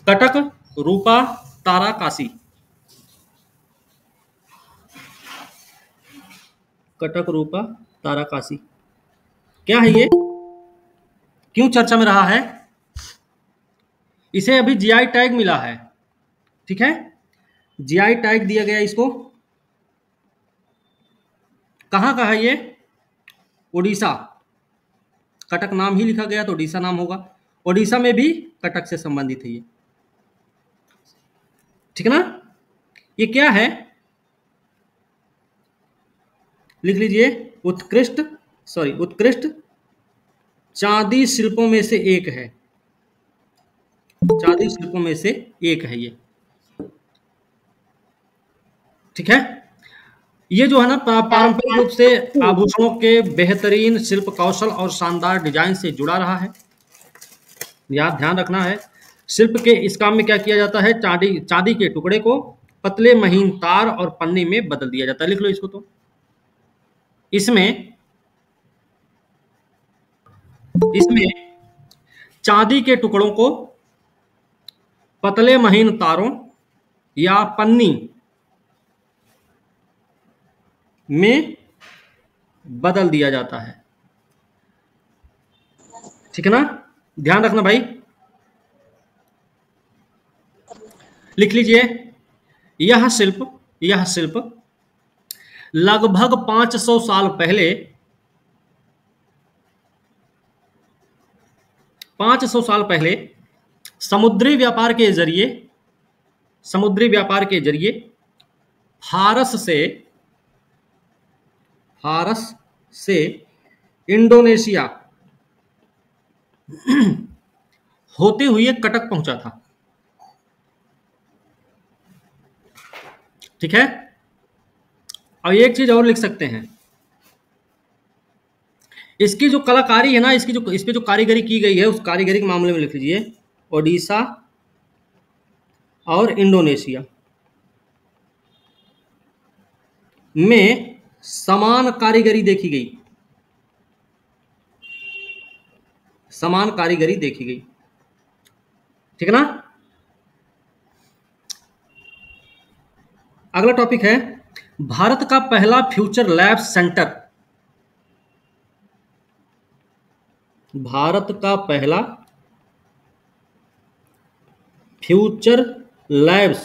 कटक, रूपा, तारा, काशी। कटक, रूपा, तारा, काशी, क्या है ये? क्यों चर्चा में रहा है? इसे अभी जीआई टैग मिला है, ठीक है, जीआई टैग दिया गया इसको। कहाँ का है ये? उड़ीसा। कटक नाम ही लिखा गया तो उड़ीसा नाम होगा। उड़ीसा में भी कटक से संबंधित है ये, ठीक है ना। ये क्या है? लिख लीजिए, उत्कृष्ट चांदी शिल्पों में से एक है। चांदी शिल्पों में से एक है ये, ठीक है। ये जो है ना पारंपरिक रूप से आभूषणों के बेहतरीन शिल्प कौशल और शानदार डिजाइन से जुड़ा रहा है। याद ध्यान रखना है, शिल्प के इस काम में क्या किया जाता है? चांदी के टुकड़े को पतले महीन तार और पन्नी में बदल दिया जाता है। लिख लो इसको। तो इसमें चांदी के टुकड़ों को पतले महीन तारों या पन्नी में बदल दिया जाता है, ठीक है ना। ध्यान रखना भाई, लिख लीजिए। यह शिल्प लगभग 500 साल पहले 500 साल पहले समुद्री व्यापार के जरिए फारस से इंडोनेशिया होते हुए कटक पहुंचा था, ठीक है। और एक चीज और लिख सकते हैं, इसकी जो कलाकारी है ना, इस पे जो कारीगरी की गई है, उस कारीगरी के मामले में लिख लीजिए ओडिशा और इंडोनेशिया में समान कारीगरी देखी गई। ठीक है ना। अगला टॉपिक है भारत का पहला फ्यूचर लैब सेंटर। भारत का पहला फ्यूचर लैब्स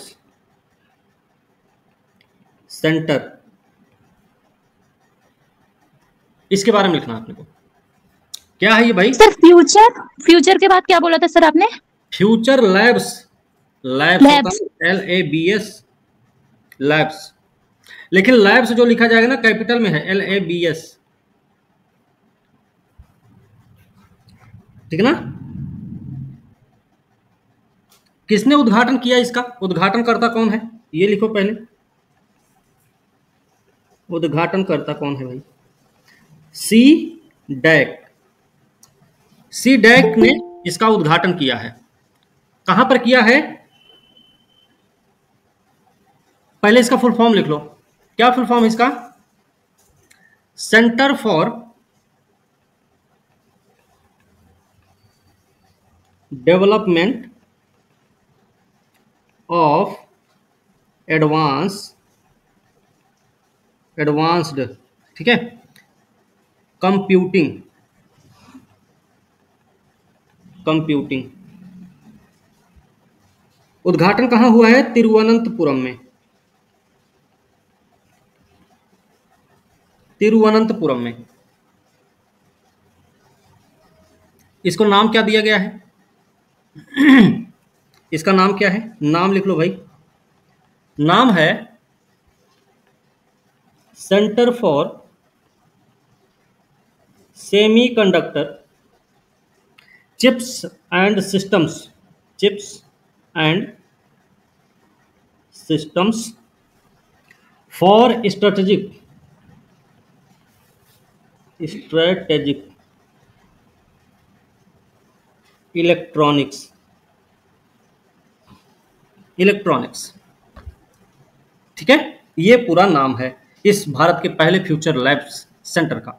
सेंटर, इसके बारे में लिखना आपने को। क्या है ये भाई? सर फ्यूचर के बाद क्या बोला था सर आपने? फ्यूचर लैब्स LABS लैब्स, लेकिन लैब्स जो लिखा जाएगा ना कैपिटल में है, LABS, ठीक है ना। किसने उद्घाटन किया इसका? उद्घाटनकर्ता कौन है ये लिखो पहले। उद्घाटनकर्ता कौन है भाई? सी डैक ने इसका उद्घाटन किया है। कहां पर किया है? पहले इसका फुल फॉर्म लिख लो। क्या फुल फॉर्म है इसका? Centre for development of advanced, ठीक है, कंप्यूटिंग। उद्घाटन कहां हुआ है? तिरुवनंतपुरम में। इसको नाम क्या दिया गया है? इसका नाम क्या है? नाम लिख लो भाई। नाम है centre for semiconductor chips and systems for strategic electronics, ठीक है। ये पूरा नाम है इस भारत के पहले फ्यूचर लैब्स सेंटर का।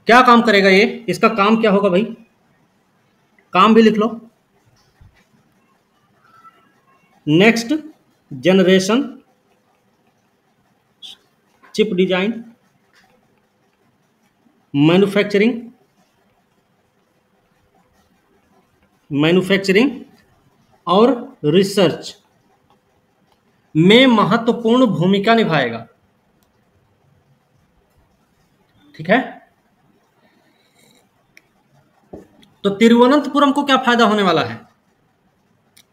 क्या काम करेगा ये? इसका काम क्या होगा भाई? काम भी लिख लो। Next generation chip design, manufacturing और रिसर्च में महत्वपूर्ण भूमिका निभाएगा। ठीक है, तो तिरुवनंतपुरम को क्या फायदा होने वाला है?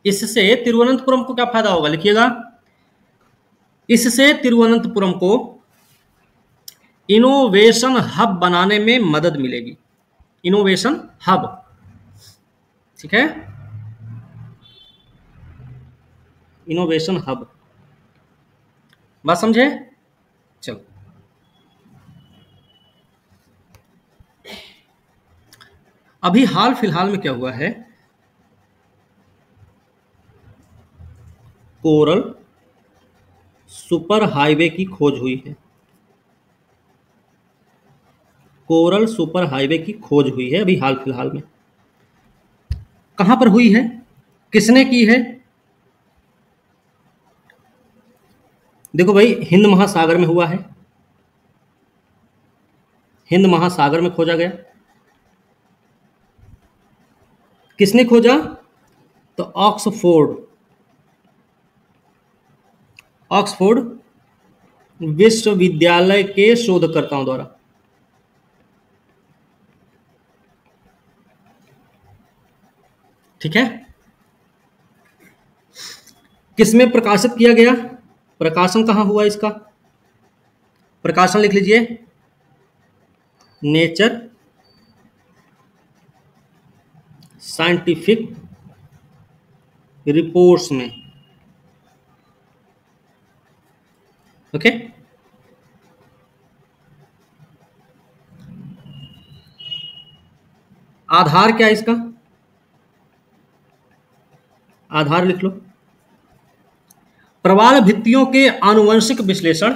इससे तिरुवनंतपुरम को क्या फायदा होगा, लिखिएगा। इससे तिरुवनंतपुरम को इनोवेशन हब बनाने में मदद मिलेगी। इनोवेशन हब, ठीक है, इनोवेशन हब, बात समझे? चलो, अभी हाल फिलहाल में क्या हुआ है, कोरल सुपर हाईवे की खोज हुई है। कोरल सुपर हाईवे की खोज हुई है अभी हाल फिलहाल में। कहां पर हुई है, किसने की है? देखो भाई, हिंद महासागर में हुआ है, हिंद महासागर में खोजा गया। किसने खोजा? तो ऑक्सफोर्ड विश्वविद्यालय के शोधकर्ताओं द्वारा। ठीक है, किसमें प्रकाशित किया गया? प्रकाशन कहां हुआ इसका? प्रकाशन लिख लीजिए, नेचर साइंटिफिक रिपोर्ट्स में। ओके, आधार क्या है इसका? आधार लिख लो, प्रवाल भित्तियों के आनुवंशिक विश्लेषण,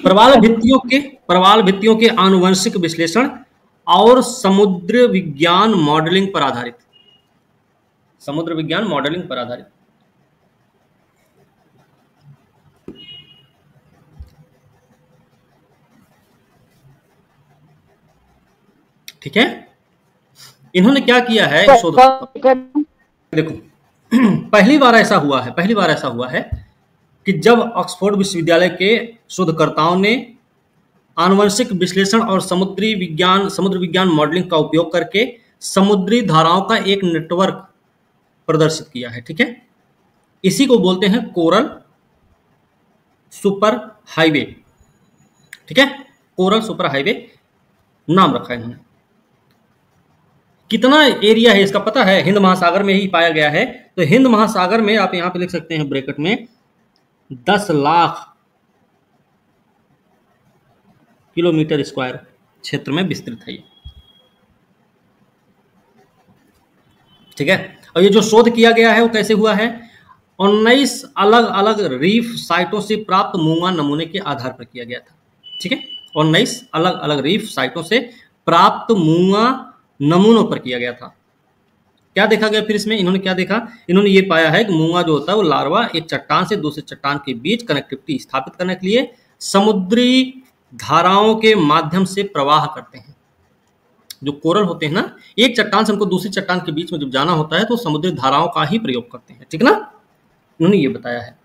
प्रवाल भित्तियों के आनुवंशिक विश्लेषण और समुद्र विज्ञान मॉडलिंग पर आधारित। समुद्र विज्ञान मॉडलिंग पर आधारित। ठीक है, इन्होंने क्या किया है शोध? देखो, पहली बार ऐसा हुआ है कि जब ऑक्सफोर्ड विश्वविद्यालय के शोधकर्ताओं ने आनुवंशिक विश्लेषण और समुद्र विज्ञान मॉडलिंग का उपयोग करके समुद्री धाराओं का एक नेटवर्क प्रदर्शित किया है। ठीक है, इसी को बोलते हैं कोरल सुपर हाईवे। ठीक है, कोरल सुपर हाईवे नाम रखा है इन्होंने। कितना एरिया है इसका पता है? हिंद महासागर में ही पाया गया है। तो हिंद महासागर में आप यहां पे लिख सकते हैं ब्रैकेट में 10 लाख किलोमीटर स्क्वायर क्षेत्र में विस्तृत है ये। ठीक है, और ये जो शोध किया गया है वो कैसे हुआ है? 19 अलग अलग रीफ साइटों से प्राप्त मूंगा नमूने के आधार पर किया गया था। ठीक है, 19 अलग अलग रीफ साइटों से प्राप्त मूंगा नमूनों पर किया गया था। क्या देखा गया फिर इसमें? इन्होंने क्या देखा? इन्होंने ये पाया है कि मूंगा जो होता है वो लार्वा एक चट्टान से दूसरे चट्टान के बीच कनेक्टिविटी स्थापित करने के लिए समुद्री धाराओं के माध्यम से प्रवाह करते हैं। जो कोरल होते हैं ना, एक चट्टान से उनको दूसरी चट्टान के बीच में जब जाना होता है तो समुद्री धाराओं का ही प्रयोग करते हैं। ठीक ना, उन्होंने ये बताया है।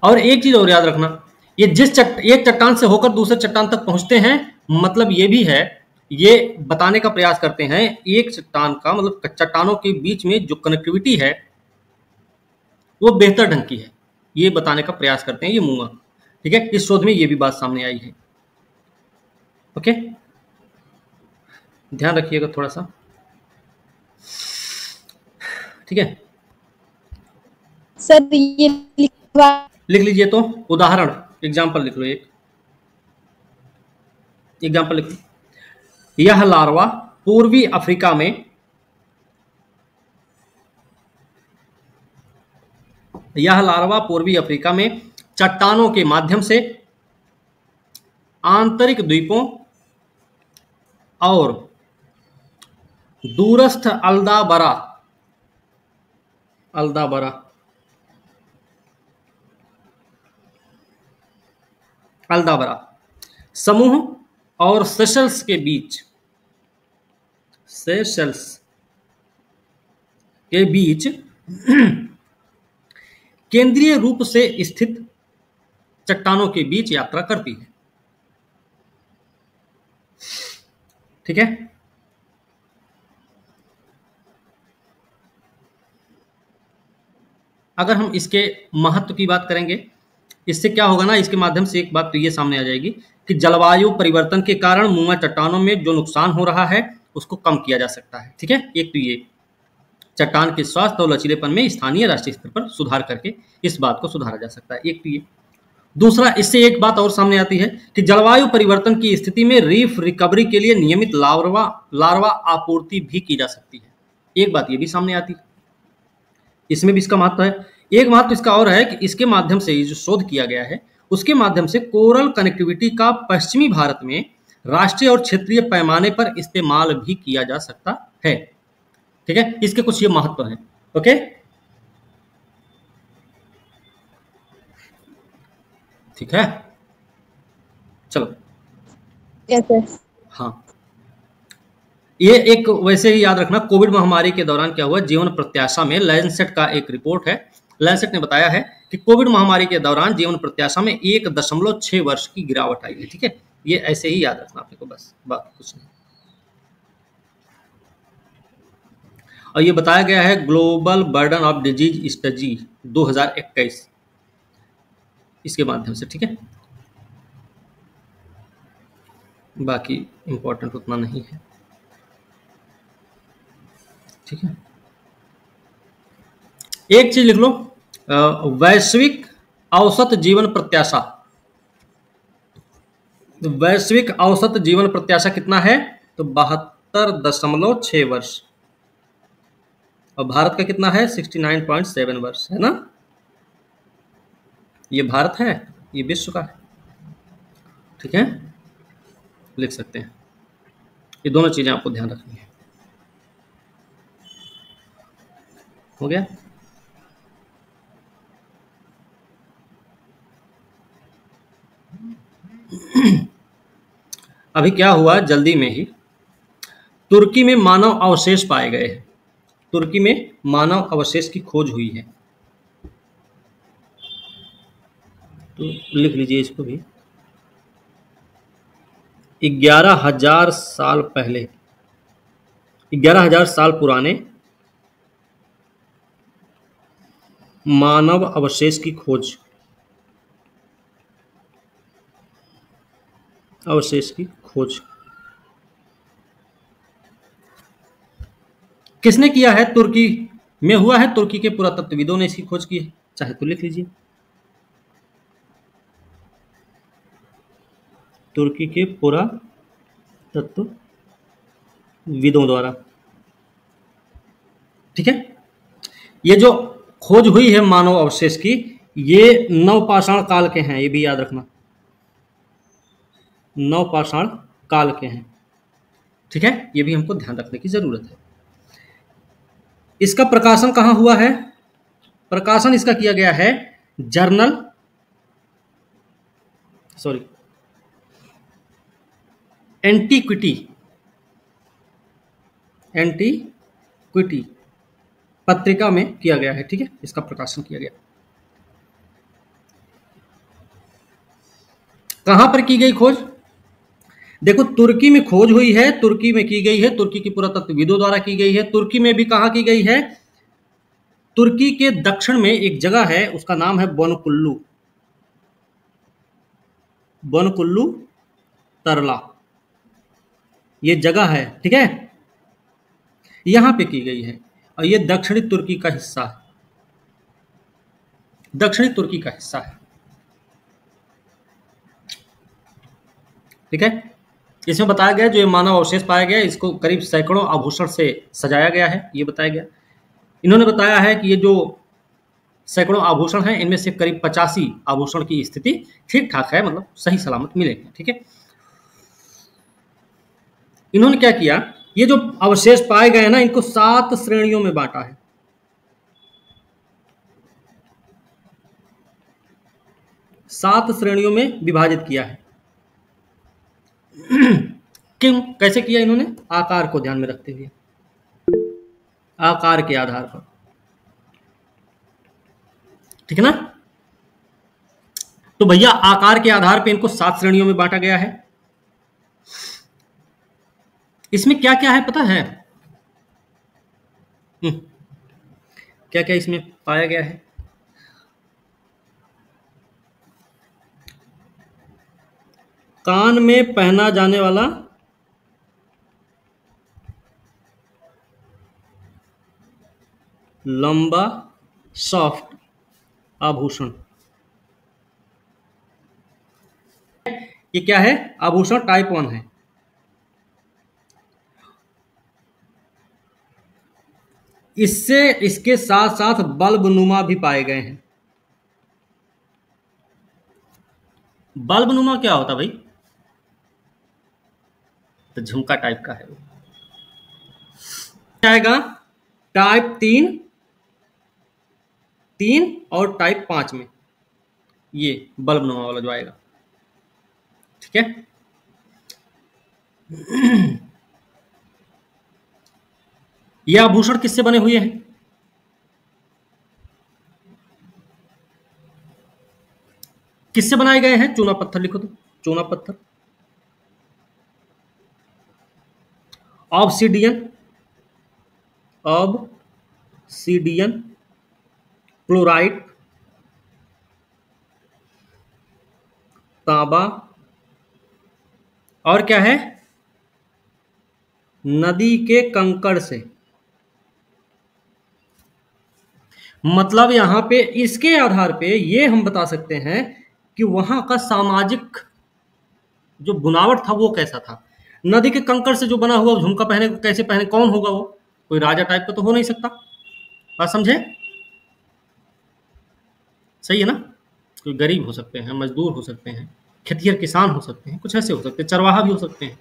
और एक चीज और याद रखना, ये एक चट्टान से होकर दूसरे चट्टान तक पहुंचते हैं, मतलब ये भी है, ये बताने का प्रयास करते हैं एक चट्टान का मतलब चट्टानों के बीच में जो कनेक्टिविटी है वो बेहतर ढंग की है, ये बताने का प्रयास करते हैं ये मूंगा। ठीक है, इस शोध में ये भी बात सामने आई है। ओके, ध्यान रखिएगा थोड़ा सा। ठीक है सर, ये लिख लीजिए, तो उदाहरण एग्जाम्पल लिख लो, एक एग्जाम्पल लिख लो। यह लार्वा पूर्वी अफ्रीका में चट्टानों के माध्यम से आंतरिक द्वीपों और दूरस्थ अल्दाबरा, अल्दाबरा, अल्दाबरा समूह और सेशल्स के बीच, सेशल्स के बीच केंद्रीय रूप से स्थित चट्टानों के बीच यात्रा करती है। ठीक है, अगर हम इसके महत्व की बात करेंगे, इससे क्या होगा ना, इसके माध्यम से एक बात तो ये सामने आ जाएगी कि जलवायु परिवर्तन के कारण मुआ चट्टानों में जो नुकसान हो रहा है उसको कम किया जा सकता है। ठीक है, एक तो ये चट्टान के स्वास्थ्य और लचीलेपन में स्थानीय राष्ट्रीय स्तर पर सुधार करके इस बात को सुधारा जा सकता है, एक तो ये। दूसरा, इससे एक बात और सामने आती है कि जलवायु परिवर्तन की स्थिति में रीफ रिकवरी के लिए नियमित लार्वा आपूर्ति भी की जा सकती है, एक बात ये भी सामने आती है। इसमें भी इसका महत्व है। एक महत्व इसका और है कि इसके माध्यम से जो शोध किया गया है उसके माध्यम से कोरल कनेक्टिविटी का पश्चिमी भारत में राष्ट्रीय और क्षेत्रीय पैमाने पर इस्तेमाल भी किया जा सकता है। ठीक है, इसके कुछ ये महत्व हैं। ओके, ठीक है, चलो। यस। हाँ, ये एक वैसे ही याद रखना, कोविड महामारी के दौरान क्या हुआ, जीवन प्रत्याशा में लैंसेट का एक रिपोर्ट है, लैंसेट ने बताया है कि कोविड महामारी के दौरान जीवन प्रत्याशा में 1.6 वर्ष की गिरावट आई है। ठीक है, ये ऐसे ही याद रखना आपको, बस बाकी कुछ नहीं। और ये बताया गया है global burden of disease study 2021 इसके माध्यम से। ठीक है, बाकी इंपॉर्टेंट उतना नहीं है। ठीक है, एक चीज लिख लो, वैश्विक औसत जीवन प्रत्याशा, वैश्विक औसत जीवन प्रत्याशा कितना है, तो 72.6 वर्ष, और भारत का कितना है, 69.7 वर्ष है ना। ये भारत है, ये विश्व का है। ठीक है, लिख सकते हैं, ये दोनों चीजें आपको ध्यान रखनी है। हो गया, अभी क्या हुआ, जल्दी में ही तुर्की में मानव अवशेष पाए गए हैं, तुर्की में मानव अवशेष की खोज हुई है। तो लिख लीजिए इसको भी, 11,000 साल पहले, 11,000 साल पुराने मानव अवशेष की खोज, अवशेष की खोज किसने किया है, तुर्की में हुआ है, तुर्की के पुरातत्वविदों ने इसकी खोज की है, चाहे तो लिख लीजिए, तुर्की के पुरातत्वविदों द्वारा। ठीक है, ये जो खोज हुई है मानव अवशेष की, ये नवपाषाण काल के हैं, ये भी याद रखना, नवपाषाण काल के हैं। ठीक है, ये भी हमको ध्यान रखने की जरूरत है। इसका प्रकाशन कहां हुआ है, प्रकाशन इसका किया गया है जर्नल, सॉरी, एंटीक्विटी पत्रिका में किया गया है। ठीक है, इसका प्रकाशन किया गया। कहां पर की गई खोज, देखो तुर्की में खोज हुई है, तुर्की में की गई है, तुर्की की पुरातत्वविदों द्वारा की गई है। तुर्की में भी कहां की गई है, तुर्की के दक्षिण में एक जगह है, उसका नाम है बनकुल्लू, बनकुल्लू तरला, ये जगह है। ठीक है, यहां पे की गई है, और ये दक्षिणी तुर्की का हिस्सा है, दक्षिणी तुर्की का हिस्सा है। ठीक है, इसमें बताया गया जो ये मानव अवशेष पाया गया, इसको करीब सैकड़ों आभूषण से सजाया गया है, ये बताया गया। इन्होंने बताया है कि ये जो सैकड़ों आभूषण हैं, इनमें से करीब 85 आभूषण की स्थिति ठीक ठाक है, मतलब सही सलामत मिले हैं। ठीक है, इन्होंने क्या किया, ये जो अवशेष पाए गए हैं ना, इनको 7 श्रेणियों में बांटा है। 7 श्रेणियों में विभाजित किया है। क्यों, कैसे किया इन्होंने? आकार को ध्यान में रखते हुए, आकार के आधार पर, ठीक है ना। तो भैया आकार के आधार पर इनको 7 श्रेणियों में बांटा गया है। इसमें क्या क्या है पता है? क्या क्या इसमें पाया गया है? कान में पहना जाने वाला लंबा सॉफ्ट आभूषण, ये क्या है? आभूषण टाइप 1 है। इससे इसके साथ साथ बल्ब नुमा भी पाए गए हैं। बल्ब नुमा क्या होता भाई? तो झुमका टाइप का है वो। आएगा टाइप 3 और टाइप 5 में, ये बल्ब नुमा वाला जो आएगा, ठीक है। ये आभूषण किससे बने हुए हैं? किससे बनाए गए हैं? चूना पत्थर लिखो तो, चूना पत्थर, ऑब्सीडियन, क्लोराइट, तांबा, और क्या है? नदी के कंकड़ से। मतलब यहां पे इसके आधार पे ये हम बता सकते हैं कि वहां का सामाजिक जो बुनावट था वो कैसा था। नदी के कंकड़ से जो बना हुआ झुमका पहने, कैसे पहने, कौन होगा वो? कोई राजा टाइप का तो हो नहीं सकता। बात समझे? सही है ना। कोई गरीब हो सकते हैं, मजदूर हो सकते हैं, खेतिहर किसान हो सकते हैं, कुछ ऐसे हो सकते हैं, चरवाहा भी हो सकते हैं,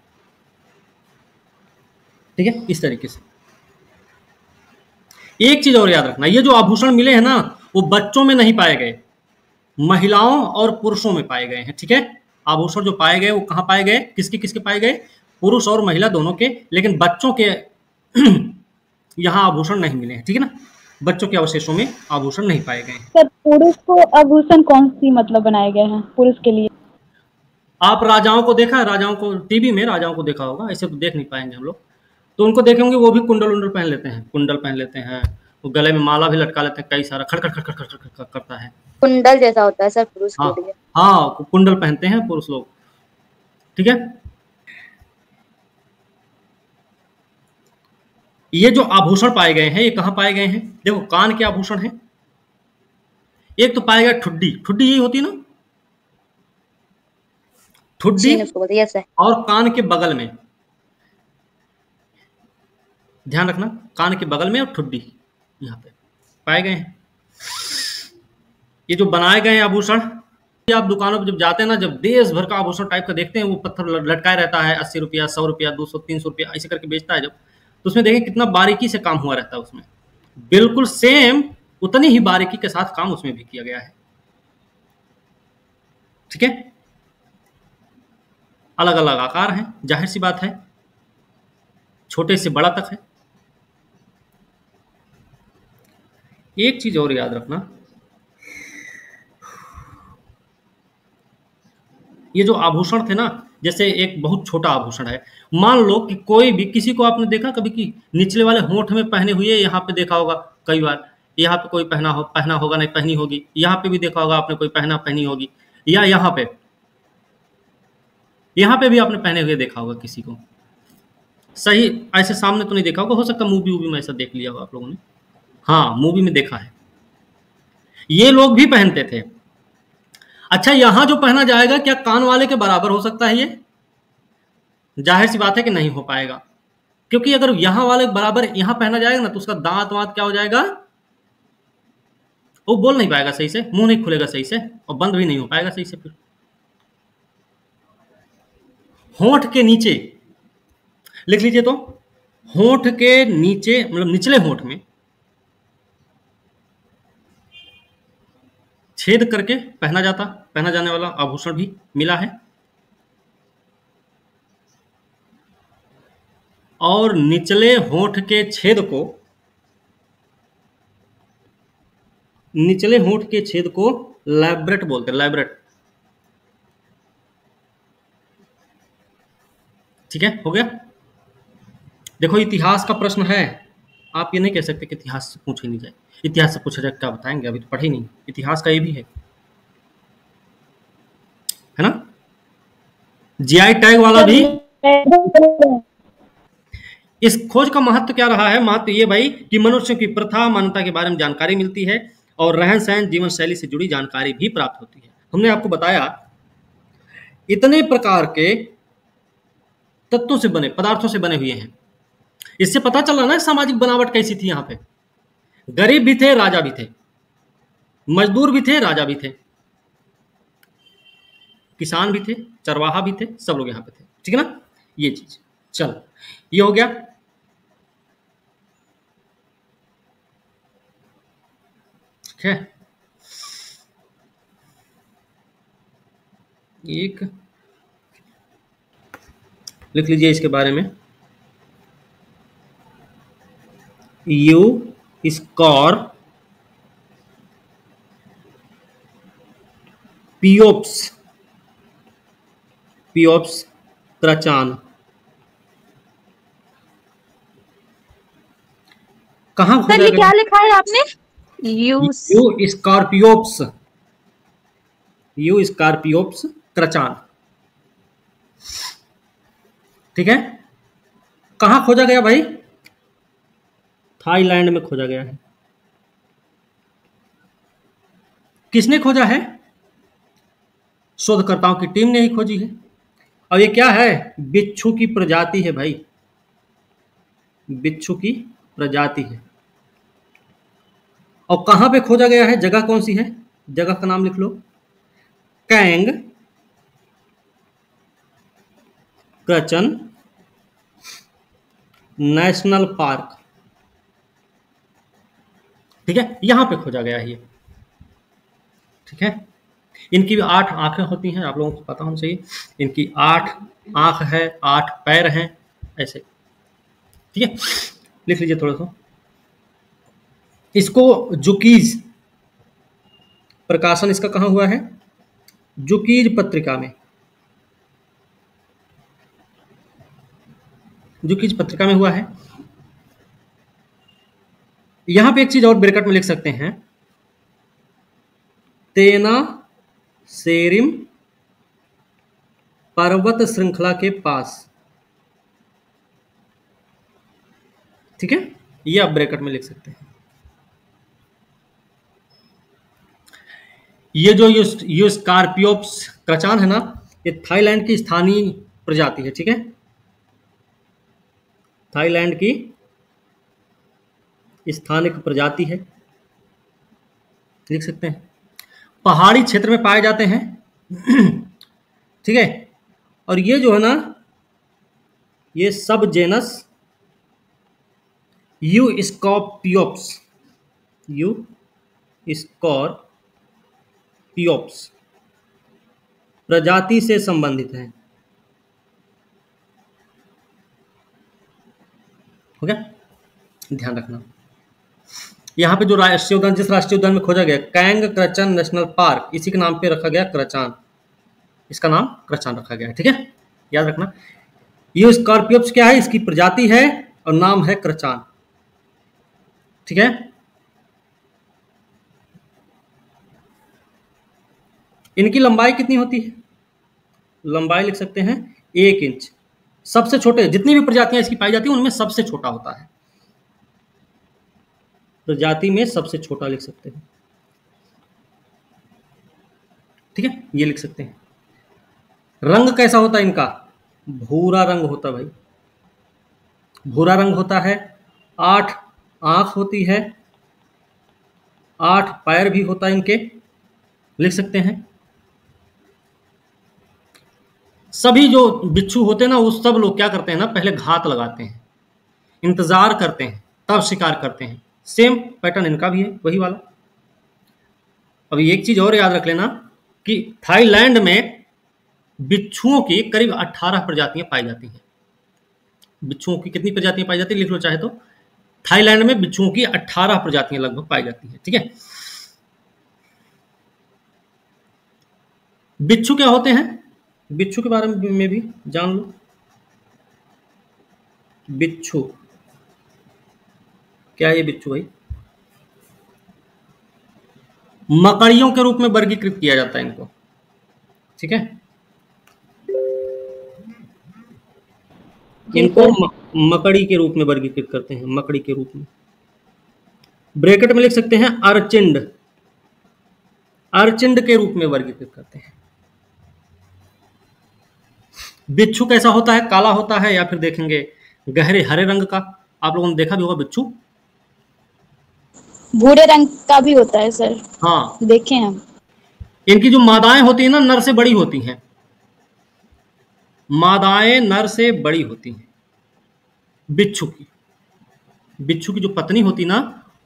ठीक है। इस तरीके से एक चीज और याद रखना, ये जो आभूषण मिले हैं ना, वो बच्चों में नहीं पाए गए, महिलाओं और पुरुषों में पाए गए हैं, ठीक है। आभूषण जो पाए गए वो कहाँ पाए गए, किसके किसके पाए गए? पुरुष और महिला दोनों के, लेकिन बच्चों के यहाँ आभूषण नहीं मिले हैं, ठीक है ना। बच्चों के अवशेषों में आभूषण नहीं पाए गए हैं। सर पुरुष को आभूषण कौन सी मतलब बनाए गए हैं पुरुष के लिए? आप राजाओं को देखा है? राजाओं को टीवी में राजाओं को देखा होगा, ऐसे तो देख नहीं पाएंगे हम लोग। तो उनको देखेंगे वो भी कुंडल उंडल पहन लेते हैं, कुंडल पहन लेते हैं, वो गले में माला भी लटका लेते हैं, कई सारा खड़ खड़ खड़ खड़ खड़ खड़ करता है। कुंडल जैसा होता है सर पुरुष हाँ के लिए? हाँ, कुंडल पहनते हैं पुरुष लोग, ठीक है। ये जो आभूषण पाए गए हैं, ये कहाँ पाए गए हैं? देखो कान के आभूषण हैं। एक तो पाया गया ठुड्डी, ठुड्डी यही होती है ना, ठुड्डी, और कान के बगल में, ध्यान रखना, कान के बगल में और ठुड्डी यहाँ पे पाए गए हैं। ये जो बनाए गए हैं आभूषण, आप दुकानों पर जब जाते हैं ना, जब देश भर का आभूषण टाइप का देखते हैं, वो पत्थर लटकाया रहता है, 80 रुपया, 100 रुपया, 200, 300 रुपया ऐसे करके बेचता है जब, तो उसमें देखें कितना बारीकी से काम हुआ रहता है उसमें। बिल्कुल सेम उतनी ही बारीकी के साथ काम उसमें भी किया गया है, ठीक है। अलग अलग आकार हैं, जाहिर सी बात है, छोटे से बड़ा तक है। एक चीज और याद रखना, ये जो आभूषण थे ना, जैसे एक बहुत छोटा आभूषण है, मान लो कि कोई भी, किसी को आपने देखा कभी कि निचले वाले होंठ में पहने हुए, यहाँ पे देखा होगा कई बार, यहाँ पे कोई पहना होगा, नहीं पहनी होगी, यहाँ पे भी देखा होगा आपने कोई पहनी होगी, या यहाँ पे भी आपने पहने हुए देखा होगा किसी को। सही ऐसे सामने तो नहीं देखा होगा, हो सकता मूवी वूवी में ऐसा देख लिया होगा आप लोगों ने। हाँ, मूवी में देखा है, ये लोग भी पहनते थे। अच्छा, यहां जो पहना जाएगा क्या कान वाले के बराबर हो सकता है? ये जाहिर सी बात है कि नहीं हो पाएगा, क्योंकि अगर यहां वाले बराबर यहां पहना जाएगा ना, तो उसका दांत वांत क्या हो जाएगा, वो बोल नहीं पाएगा सही से, मुंह नहीं खुलेगा सही से, और बंद भी नहीं हो पाएगा सही से। फिर होंठ के नीचे लिख लीजिए तो, होंठ के नीचे, मतलब निचले होंठ में छेद करके पहना जाने वाला आभूषण भी मिला है, और निचले होंठ के छेद को, निचले होंठ के छेद को लैब्रेट बोलते हैं, लैब्रेट। ठीक है, हो गया। देखो इतिहास का प्रश्न है, आप ये नहीं कह सकते कि इतिहास से पूछ ही नहीं जाए। इतिहास से पूछा जाए क्या बताएंगे, अभी तो पढ़े ही नहीं। इतिहास का ये भी है ना। जीआई टैग वाला भी। इस खोज का महत्व क्या रहा है? महत्व ये भाई कि मनुष्यों की प्रथा मान्यता के बारे में जानकारी मिलती है और रहन सहन जीवन शैली से जुड़ी जानकारी भी प्राप्त होती है। हमने आपको बताया इतने प्रकार के तत्वों से बने, पदार्थों से बने हुए हैं। इससे पता चला ना सामाजिक बनावट कैसी थी। यहाँ पे गरीब भी थे, राजा भी थे, मजदूर भी थे, राजा भी थे, किसान भी थे, चरवाहा भी थे, सब लोग यहाँ पे थे। ठीक है ना, ये चीज। चलो ये हो गया। ठीक है, एक लिख लीजिए इसके बारे में। यू स्कॉर पियोप्स, पियोप्स क्रचान कहाँ सर खोजा ये गया? क्या लिखा है आपने? यू स्कॉर्पियोप्स, यू स्कॉर्पियोप्स क्रचान। ठीक है, कहाँ खोजा गया भाई? थाईलैंड में खोजा गया है। किसने खोजा है? शोधकर्ताओं की टीम ने ही खोजी है। और ये क्या है? बिच्छू की प्रजाति है भाई, बिच्छू की प्रजाति है। और कहां पे खोजा गया है? जगह कौन सी है? जगह का नाम लिख लो, कैंग क्रचन नेशनल पार्क। ठीक है, यहां पे खोजा गया है ये। ठीक है, इनकी भी 8 आंखें होती हैं, आप लोगों को पता होना चाहिए। इनकी 8 आंख है, 8 पैर हैं, ऐसे। ठीक है, लिख लीजिए थोड़ा सा। इसको जुकीज, प्रकाशन इसका कहाँ हुआ है? जुकीज पत्रिका में, जुकीज पत्रिका में हुआ है। यहां पे एक चीज और ब्रैकेट में लिख सकते हैं, तेना सेरिम पर्वत श्रृंखला के पास। ठीक है, ये आप ब्रैकेट में लिख सकते हैं। ये जो यूस्कार्पियोप्स क्रचान है ना, ये थाईलैंड की स्थानीय प्रजाति है। ठीक है, थाईलैंड की स्थानिक प्रजाति है, लिख सकते हैं। पहाड़ी क्षेत्र में पाए जाते हैं। ठीक है, और ये जो है ना, ये सब जेनस यू स्कॉर्पियोप्स, यू स्कॉर्पियोप्स प्रजाति से संबंधित है। हो गया, ध्यान रखना। यहाँ पे जो राष्ट्रीय उद्यान, जिस राष्ट्रीय उद्यान में खोजा गया कैंग क्रचन नेशनल पार्क, इसी के नाम पे रखा गया क्रचान, इसका नाम क्रचान रखा गया है। ठीक है, याद रखना। ये स्कॉर्पियोप्स क्या है? इसकी प्रजाति है और नाम है क्रचान। ठीक है, इनकी लंबाई कितनी होती है? लंबाई लिख सकते हैं 1 इंच। सबसे छोटे, जितनी भी प्रजातियां इसकी पाई जाती हैं उनमें सबसे छोटा होता है, प्रजाति में सबसे छोटा लिख सकते हैं। ठीक है, ये लिख सकते हैं। रंग कैसा होता है इनका? भूरा रंग होता है भाई, भूरा रंग होता है। 8 आंख होती है, 8 पैर भी होता है इनके, लिख सकते हैं। सभी जो बिच्छू होते हैं ना, वो सब लोग क्या करते हैं ना, पहले घात लगाते हैं इंतजार करते हैं, तब शिकार करते हैं। सेम पैटर्न इनका भी है, वही वाला। अभी एक चीज और याद रख लेना कि थाईलैंड में बिच्छुओं की करीब 18 प्रजातियां पाई जाती हैं। बिच्छुओं की कितनी प्रजातियां पाई जाती है, लिख लो चाहे तो। थाईलैंड में बिच्छुओं की 18 प्रजातियां लगभग पाई जाती हैं। ठीक है, बिच्छू क्या होते हैं, बिच्छू के बारे में भी जान लो। बिच्छू क्या है, ये बिच्छू भाई मकड़ियों के रूप में वर्गीकृत किया जाता है इनको। ठीक है, इनको मकड़ी के रूप में वर्गीकृत करते हैं, मकड़ी के रूप में। ब्रैकेट में लिख सकते हैं अर्चिंड, अर्चिंड के रूप में वर्गीकृत करते हैं। बिच्छू कैसा होता है, काला होता है या फिर देखेंगे गहरे हरे रंग का। आप लोगों ने देखा भी होगा बिच्छू भूरे रंग का भी होता है सर, हाँ देखे हम। इनकी जो मादाएं होती है ना, नर से बड़ी होती हैं। मादाएं नर से बड़ी होती हैं बिच्छू की। बिच्छू की जो पत्नी होती ना,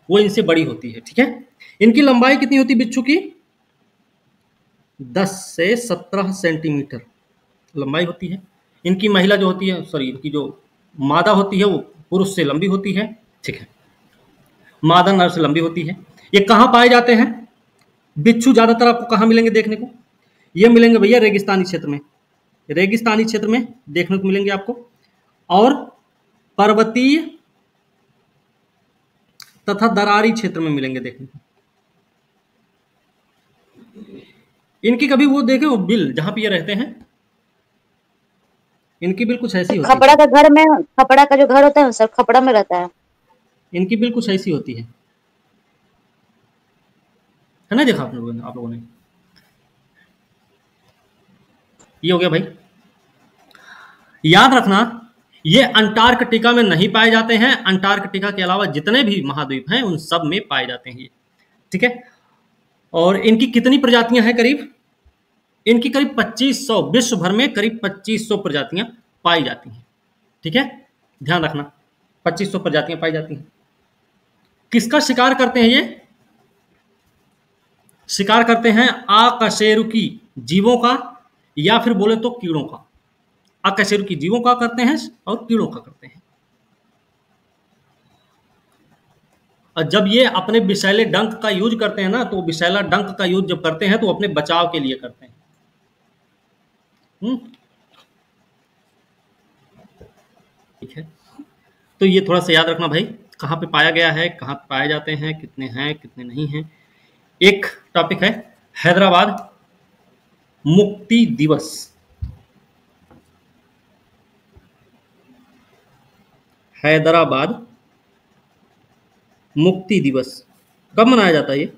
वो इनसे बड़ी होती है। ठीक है, इनकी लंबाई कितनी होती है बिच्छू की, 10 से 17 सेंटीमीटर लंबाई होती है। इनकी महिला जो होती है, सॉरी, इनकी जो मादा होती है वो पुरुष से लंबी होती है। ठीक है, मादा नर से लंबी होती है। ये कहाँ पाए जाते हैं बिच्छू, ज्यादातर आपको कहाँ मिलेंगे देखने को, ये मिलेंगे भैया रेगिस्तानी क्षेत्र में। रेगिस्तानी क्षेत्र में देखने को मिलेंगे आपको, और पर्वतीय तथा दरारी क्षेत्र में मिलेंगे देखने को। इनकी कभी वो देखे वो बिल, जहां पे ये रहते हैं, इनकी बिल कुछ ऐसी होती है। खपड़ा का घर में, खपड़ा का जो घर होता है सर, खपड़ा में रहता है। इनकी बिल कुछ ऐसी होती है ना, देखा आप लोगों ने। ये हो गया भाई। याद रखना, ये अंटार्कटिका में नहीं पाए जाते हैं। अंटार्कटिका के अलावा जितने भी महाद्वीप हैं उन सब में पाए जाते हैं ये। ठीक है, और इनकी कितनी प्रजातियां हैं, करीब इनकी करीब 2500, विश्व भर में करीब 2500 प्रजातियां पाई जाती हैं। ठीक है, ध्यान रखना 2500 प्रजातियां पाई जाती हैं। किसका शिकार करते हैं ये, शिकार करते हैं अकशेरुकी जीवों का, या फिर बोले तो कीड़ों का। अकशेरुकी जीवों का करते हैं और कीड़ों का करते हैं। और जब ये अपने विषैले डंक का यूज करते हैं ना, तो विषैला डंक का यूज जब करते हैं तो अपने बचाव के लिए करते हैं। ठीक है, तो ये थोड़ा सा याद रखना भाई, कहाँ पे पाया गया है, कहाँ पे पाए जाते हैं, कितने नहीं हैं। एक टॉपिक है हैदराबाद मुक्ति दिवस। हैदराबाद मुक्ति दिवस कब मनाया जाता है ये,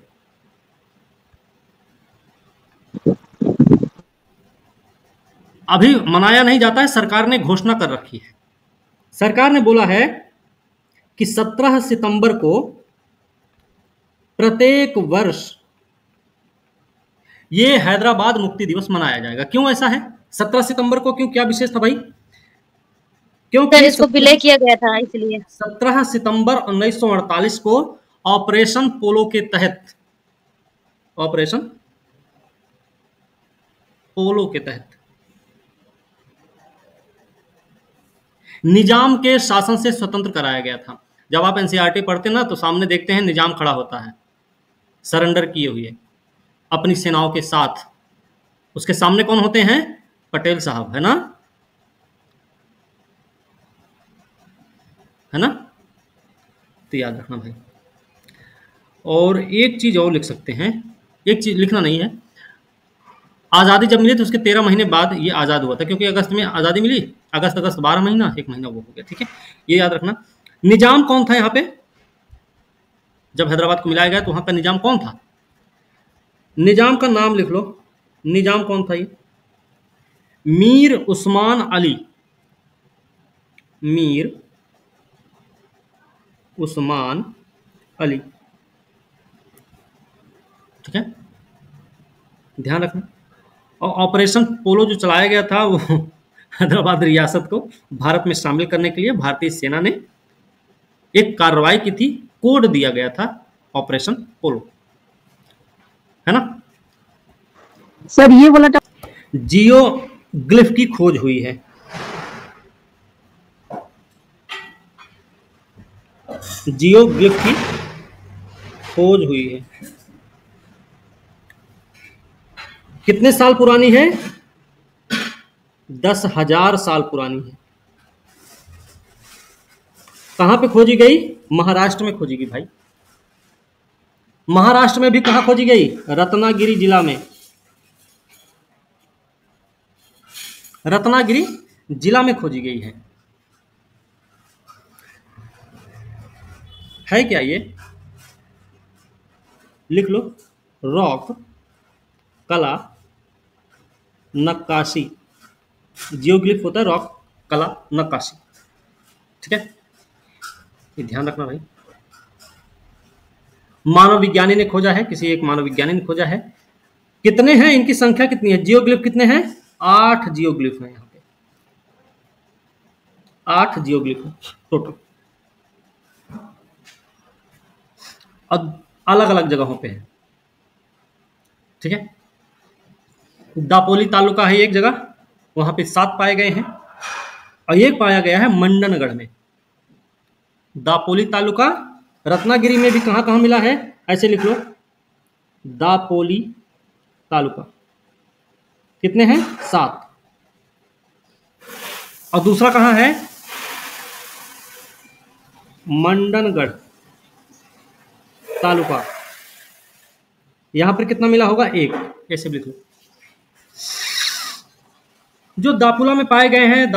अभी मनाया नहीं जाता है, सरकार ने घोषणा कर रखी है। सरकार ने बोला है कि 17 सितंबर को प्रत्येक वर्ष ये हैदराबाद मुक्ति दिवस मनाया जाएगा। क्यों ऐसा है, 17 सितंबर को क्यों, क्या विशेष था भाई, क्योंकि सर इसको विलय किया गया था इसलिए। 17 सितंबर 1948 को ऑपरेशन पोलो के तहत, ऑपरेशन पोलो के तहत निजाम के शासन से स्वतंत्र कराया गया था। जब आप एनसीईआरटी पढ़ते ना, तो सामने देखते हैं निजाम खड़ा होता है सरेंडर किए हुए अपनी सेनाओं के साथ। उसके सामने कौन होते हैं, पटेल साहब, है ना, है ना। तो याद रखना भाई। और एक चीज और लिख सकते हैं, एक चीज लिखना नहीं है, आज़ादी जब मिली तो उसके 13 महीने बाद ये आज़ाद हुआ था, क्योंकि अगस्त में आज़ादी मिली, अगस्त 12 महीना, 1 महीना वो हो गया। ठीक है, ये याद रखना। निजाम कौन था यहाँ पे, जब हैदराबाद को मिलाया गया तो वहां का निजाम कौन था, निजाम का नाम लिख लो, निजाम कौन था ये, मीर उस्मान अली, मीर उस्मान अली। ठीक है, ध्यान रखना। और ऑपरेशन पोलो जो चलाया गया था वो हैदराबाद रियासत को भारत में शामिल करने के लिए भारतीय सेना ने एक कार्रवाई की थी, कोड दिया गया था ऑपरेशन पोलो, है ना। सर ये वाला जियोग्लिफ की खोज हुई है। जियोग्लिफ की खोज हुई है। कितने साल पुरानी है? 10,000 साल पुरानी है। कहां पे खोजी गई? महाराष्ट्र में खोजी गई भाई। महाराष्ट्र में भी कहां खोजी गई? रत्नागिरी जिला में। रत्नागिरी जिला में खोजी गई है क्या ये? लिख लो, रॉक कला नक्काशी। जियोग्लिफ होता है रॉक कला नक्काशी, ठीक है, ये ध्यान रखना भाई। मानव विज्ञानी ने खोजा है, किसी एक मानव विज्ञानी ने खोजा है। कितने हैं, इनकी संख्या कितनी है? जियोग्लिफ कितने हैं? 8 जियोग्लिफ हैं यहाँ पे, 8 जियोग्लिफ हैं टोटल, और अलग अलग जगहों पे है, ठीक है। दापोली तालुका है एक जगह, वहां पे 7 पाए गए हैं, और एक पाया गया है मंडनगढ़ में। दापोली तालुका, रत्नागिरी में भी कहां कहां मिला है, ऐसे लिख लो, दापोली तालुका। कितने हैं? 7। और दूसरा कहां है? मंडनगढ़ तालुका, यहां पर कितना मिला होगा? 1, ऐसे लिख लो। जो दापोला में पाए गए हैं,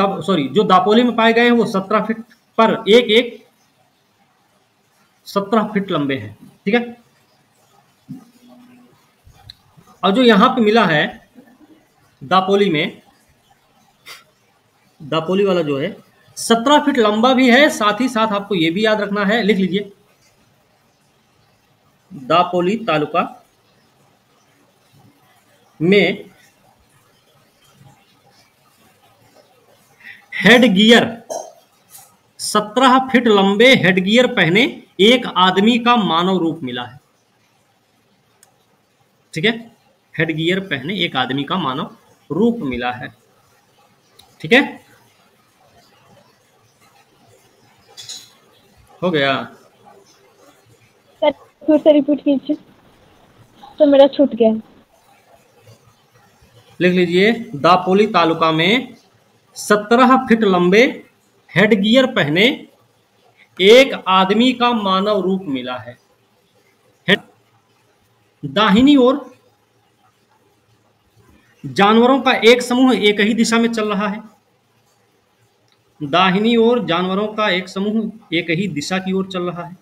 जो दापोली में पाए गए हैं, वो 17 फीट पर एक 17 फीट लंबे हैं, ठीक है। और जो यहां पे मिला है दापोली में, दापोली वाला जो है 17 फीट लंबा भी है, साथ ही साथ आपको ये भी याद रखना है, लिख लीजिए, दापोली तालुका में हेडगियर, 17 फीट लंबे हेडगियर पहने एक आदमी का मानव रूप मिला है, ठीक है। हेडगियर पहने एक आदमी का मानव रूप मिला है, ठीक है। हो गया? सर फिर से रिपीट कीजिए, तो मेरा छूट गया। लिख लीजिए, दापोली तालुका में 17 फीट लंबे हेडगियर पहने एक आदमी का मानव रूप मिला है। दाहिनी ओर जानवरों का एक समूह एक ही दिशा में चल रहा है। दाहिनी ओर जानवरों का एक समूह एक ही दिशा की ओर चल रहा है।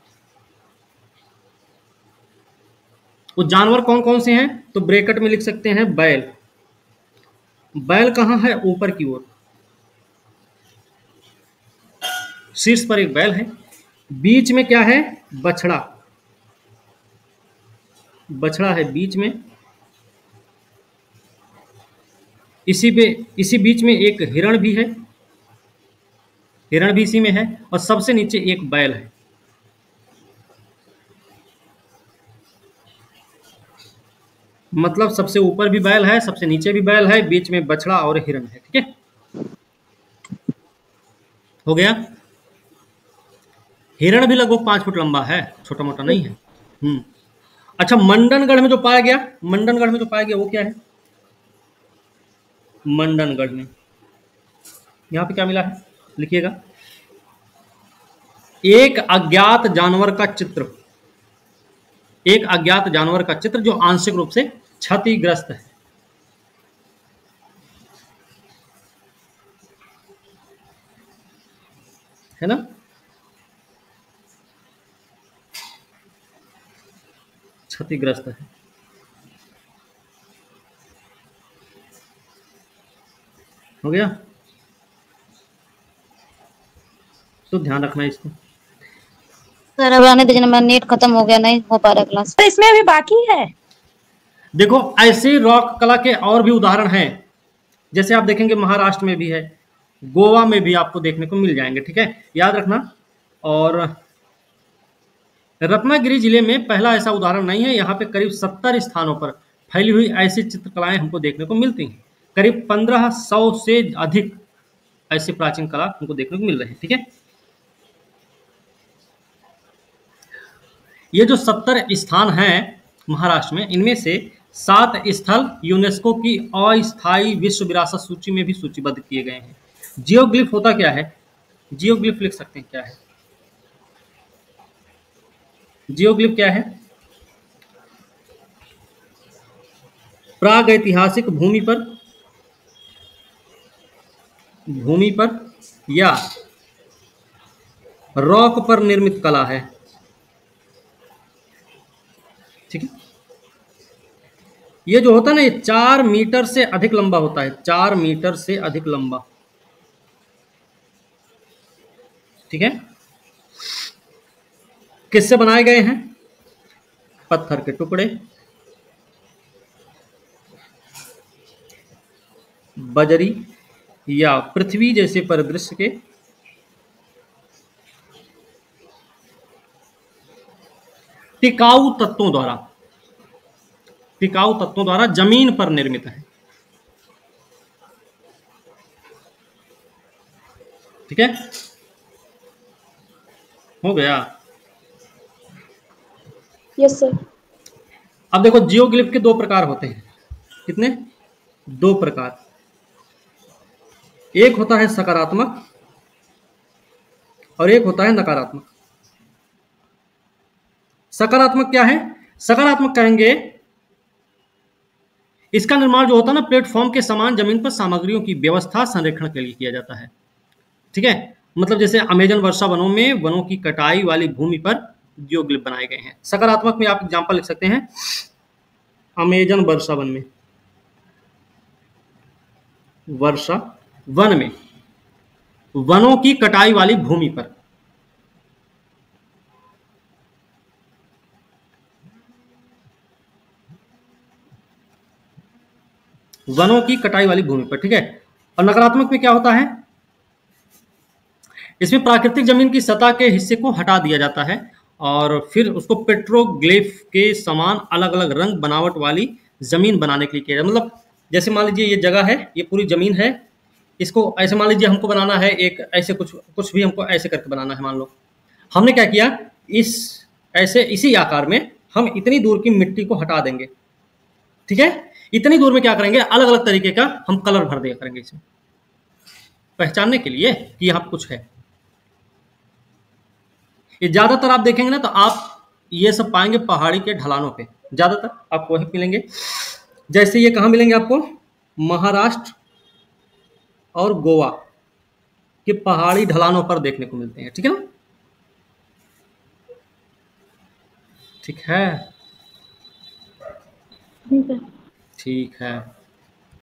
वो जानवर कौन कौन से हैं? तो ब्रैकेट में लिख सकते हैं बैल। बैल कहां है? ऊपर की ओर, शीर्ष पर एक बैल है। बीच में क्या है? बछड़ा, बछड़ा है बीच में। इसी बीच में एक हिरण भी है, हिरण भी इसी में है, और सबसे नीचे एक बैल है। मतलब सबसे ऊपर भी बैल है, सबसे नीचे भी बैल है, बीच में बछड़ा और हिरण है, ठीक है। हो गया? हिरण भी लगभग 5 फुट लंबा है, छोटा मोटा नहीं है। अच्छा, मंडनगढ़ में जो पाया गया, मंडनगढ़ में जो पाया गया वो क्या है? मंडनगढ़ में यहां पे क्या मिला है? लिखिएगा, एक अज्ञात जानवर का चित्र, एक अज्ञात जानवर का चित्र जो आंशिक रूप से क्षतिग्रस्त है ना। क्षतिग्रस्त है। हो गया? तो ध्यान रखना है इसको। सर अब आने दीजिए, मेरा नेट खत्म हो गया, नहीं हो पा रहा क्लास। तो इसमें अभी बाकी है। देखो, ऐसे रॉक कला के और भी उदाहरण हैं, जैसे आप देखेंगे महाराष्ट्र में भी है, गोवा में भी आपको देखने को मिल जाएंगे, ठीक है, याद रखना। और रत्नागिरी जिले में पहला ऐसा उदाहरण नहीं है। यहाँ पे करीब 70 स्थानों पर फैली हुई ऐसी चित्रकलाएं हमको देखने को मिलती हैं। करीब 1500 से अधिक ऐसी प्राचीन कला हमको देखने को मिल रही है। ठीक है, ये जो 70 स्थान हैं महाराष्ट्र में, इनमें से 7 स्थल यूनेस्को की अस्थायी विश्व विरासत सूची में भी सूचीबद्ध किए गए हैं। जियोग्लिफ होता क्या है? जियोग्लिफ लिख सकते हैं क्या है? जियोग्लिफ क्या है? प्रागैतिहासिक भूमि पर या रॉक पर निर्मित कला है। ठीक है, ये जो होता है ना, ये 4 मीटर से अधिक लंबा होता है, 4 मीटर से अधिक लंबा। ठीक है, किससे बनाए गए हैं? पत्थर के टुकड़े, बजरी या पृथ्वी जैसे परिदृश्य के टिकाऊ तत्वों द्वारा जमीन पर निर्मित है। ठीक है, हो गया। Yes sir. अब देखो, जियोग्लिफ के 2 प्रकार होते हैं। कितने? 2 प्रकार। एक होता है सकारात्मक और एक होता है नकारात्मक। सकारात्मक क्या है? सकारात्मक कहेंगे, इसका निर्माण जो होता है ना, प्लेटफॉर्म के समान जमीन पर सामग्रियों की व्यवस्था संरक्षण के लिए किया जाता है। ठीक है, मतलब जैसे अमेजन वर्षा वनों में वनों की कटाई वाली भूमि पर जियोग्लिफ बनाए गए हैं। सकारात्मक में आप एग्जांपल लिख सकते हैं, अमेजन वर्षा वन में, वर्षा वन में वनों की कटाई वाली भूमि पर। वनों की कटाई वाली भूमि पर। ठीक है, और नकारात्मक में क्या होता है? इसमें प्राकृतिक जमीन की सतह के हिस्से को हटा दिया जाता है और फिर उसको पेट्रोग्लिफ के समान अलग अलग रंग बनावट वाली जमीन बनाने के लिए किया जाता है। मतलब जैसे मान लीजिए ये जगह है, ये पूरी जमीन है, इसको ऐसे मान लीजिए हमको बनाना है, एक ऐसे कुछ भी हमको ऐसे करके बनाना है। मान लो हमने क्या किया, इसी आकार में हम इतनी दूर की मिट्टी को हटा देंगे। ठीक है, इतनी दूर में क्या करेंगे, अलग अलग तरीके का हम कलर भर दिया करेंगे इसे, पहचानने के लिए कि यहाँ कुछ है। ये ज्यादातर आप देखेंगे ना, तो आप ये सब पाएंगे पहाड़ी के ढलानों पे, ज्यादातर आपको वही मिलेंगे। जैसे ये कहाँ मिलेंगे आपको? महाराष्ट्र और गोवा के पहाड़ी ढलानों पर देखने को मिलते हैं। ठीक है ना? ठीक है, ठीक है।